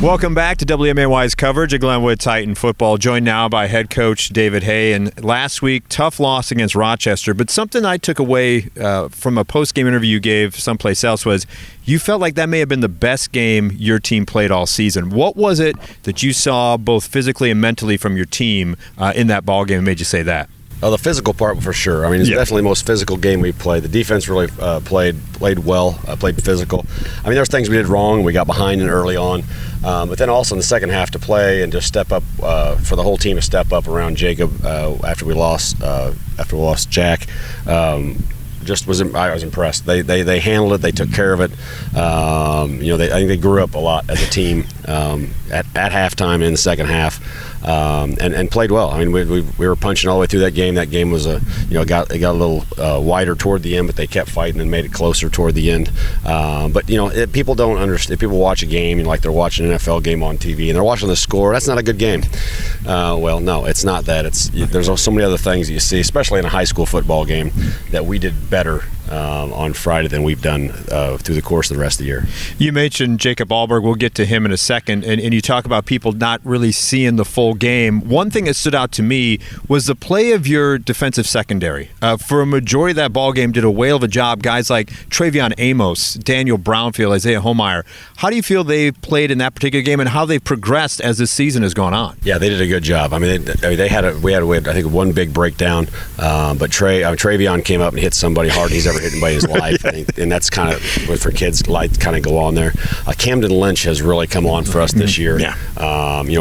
Welcome back to WMAY's coverage of Glenwood Titan football, joined now by head coach David Hay. And last week, tough loss against Rochester, but something I took away from a post-game interview you gave someplace else was you felt like that may have been the best game your team played all season. What was it that you saw both physically and mentally from your team in that ball game that made you say that? Oh, the physical part for sure. I mean, it's definitely the most physical game we played. The defense really played well, played physical. I mean, there's things we did wrong. We got behind in early on. But then also in the second half to play and just step up for the whole team to step up around Jacob after we lost Jack. I was impressed. They handled it. They took care of it. I think they grew up a lot as a team at halftime in the second half, and played well. I mean, we were punching all the way through that game. That game was it got a little wider toward the end, but they kept fighting and made it closer toward the end. But people don't understand. People watch a game like they're watching an NFL game on TV and they're watching the score. That's not a good game. Well, no, it's not that. There's so many other things that you see, especially in a high school football game, that we did better on Friday than we've done through the course of the rest of the year. You mentioned Jacob Alberg. We'll get to him in a second. And you talk about people not really seeing the full game. One thing that stood out to me was the play of your defensive secondary. For a majority of that ball game, did a whale of a job. Guys like Travion Amos, Daniel Brownfield, Isaiah Homeyer. How do you feel they played in that particular game and how they've progressed as this season has gone on? Yeah, they did a good job. I mean, we had I think one big breakdown, but Travion came up and hit somebody hard he's ever hit in his life, and that's kind of for kids like kind of go on there. Camden Lynch has really come on for us this year. Yeah.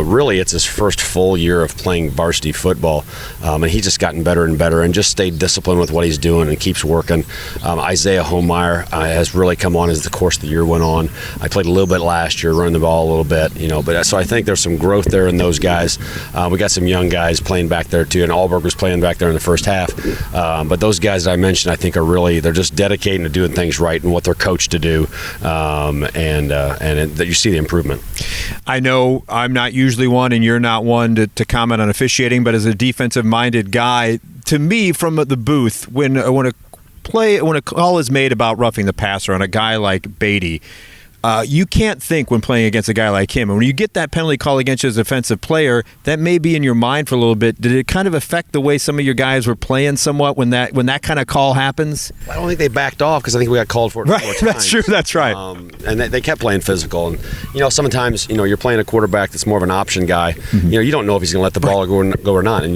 Really it's his first full year of playing varsity football, and he's just gotten better and better and just stayed disciplined with what he's doing and keeps working. Isaiah Homeyer has really come on as the course of the year went on. I played a little bit last year, running the ball a little bit, but so I think there's some growth there in those guys. We got some young guys playing back there too, and Alberg was playing back there in the first half. But those guys that I mentioned, I think they're just dedicating to doing things right and what they're coached to do, and that you see the improvement. I know I'm not usually one, and you're not one to comment on officiating, but as a defensive-minded guy, to me, from the booth, when a call is made about roughing the passer on a guy like Beatty, you can't think when playing against a guy like him. And when you get that penalty call against you as a defensive player, that may be in your mind for a little bit. Did it kind of affect the way some of your guys were playing somewhat when that kind of call happens? I don't think they backed off because I think we got called for it 4 times. That's true. That's right. And they kept playing physical. And, sometimes, you're playing a quarterback that's more of an option guy. Mm-hmm. You don't know if he's going to let the ball go or not. And,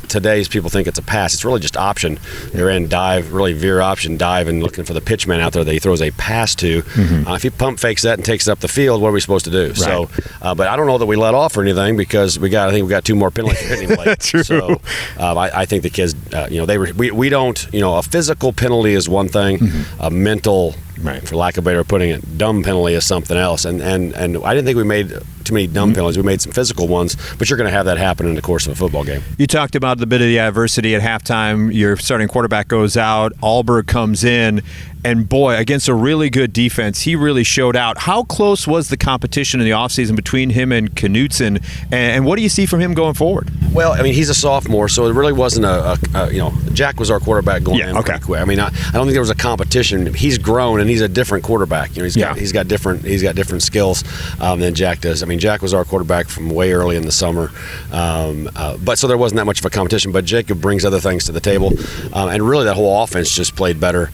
today's people think it's a pass. It's really just option. They're in dive, really veer option, dive, and looking for the pitch man out there that he throws a pass to. Mm-hmm. If he pump fakes that and takes it up the field, what are we supposed to do? Right. So, but I don't know that we let off or anything because I think we got 2 more penalties for hitting late. True. So I think the kids, we don't, a physical penalty is one thing, a mental, right, for lack of better putting it, dumb penalty is something else. And I didn't think we made too many dumb penalties. We made some physical ones, but you're going to have that happen in the course of a football game. You talked about the bit of the adversity at halftime. Your starting quarterback goes out. Alberg comes in. And boy, against a really good defense, he really showed out. How close was the competition in the offseason between him and Knutson? And what do you see from him going forward? Well, I mean, he's a sophomore, so it really wasn't Jack was our quarterback going in pretty quick. I mean, I don't think there was a competition. He's grown and he's a different quarterback. He's got different skills than Jack does. I mean, Jack was our quarterback from way early in the summer, but so there wasn't that much of a competition. But Jacob brings other things to the table, and really that whole offense just played better.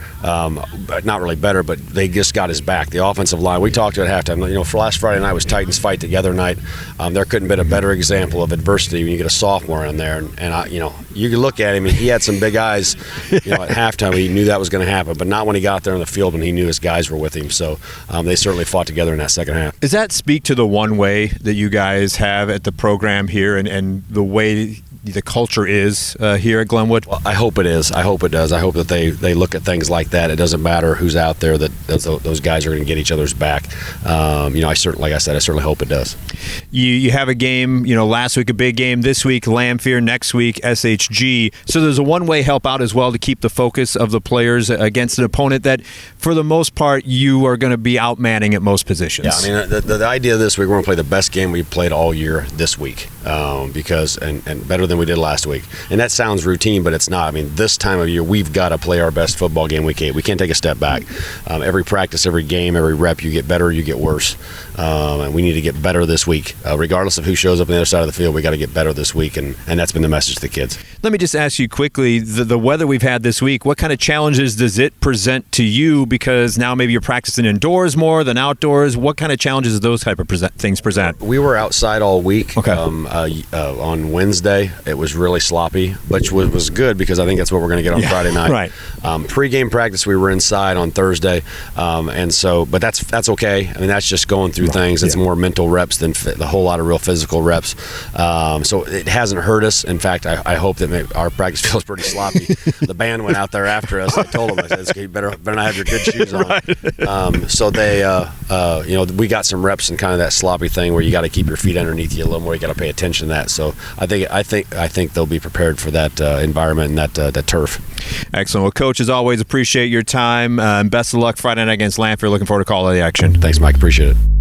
But not really better, but they just got his back. The offensive line, we talked to at halftime. For last Friday night was Titans Fight Together night. There couldn't have been a better example of adversity when you get a sophomore in there. And you can look at him, and he had some big eyes. At halftime, he knew that was going to happen, but not when he got there on the field when he knew his guys were with him. So they certainly fought together in that second half. Does that speak to the one way that you guys have at the program here and the way the culture is here at Glenwood? Well, I hope it is. I hope it does. I hope that they look at things like that. It doesn't matter who's out there, that those guys are going to get each other's back. I certainly hope it does. You have a game, last week a big game, this week Lanphier, next week SHG. So there's a one-way help out as well to keep the focus of the players against an opponent that, for the most part, you are going to be outmanning at most positions. Yeah, I mean, the idea this week, we're going to play the best game we've played all year this week, because and better than we did last week. And that sounds routine, but it's not. I mean, this time of year, we've got to play our best football game week 8. We can't take a step back. Every practice, every game, every rep, you get better, you get worse. And we need to get better this week. Regardless of who shows up on the other side of the field, we got to get better this week, and that's been the message to the kids. Let me just ask you quickly, the weather we've had this week, what kind of challenges does it present to you? Because now maybe you're practicing indoors more than outdoors. What kind of challenges do those type of things present? We were outside all week. Okay. On Wednesday, it was really sloppy, which was good because I think that's what we're going to get on Friday night. Right. Pre-game practice, we were inside on Thursday, but that's okay. I mean, that's just going through things. It's more mental reps than the whole lot of real physical reps. So it hasn't hurt us. In fact, I hope that our practice feels pretty sloppy. The band went out there after us. I told them, I said, you better not have your good shoes on. Right. So they, we got some reps in kind of that sloppy thing where you got to keep your feet underneath you a little more. You got to pay attention to that. So I think they'll be prepared for that environment and that turf. Excellent. Well, Coach, as always, appreciate your time. Best of luck Friday night against Lanphier. Looking forward to calling the action. Thanks, Mike. Appreciate it.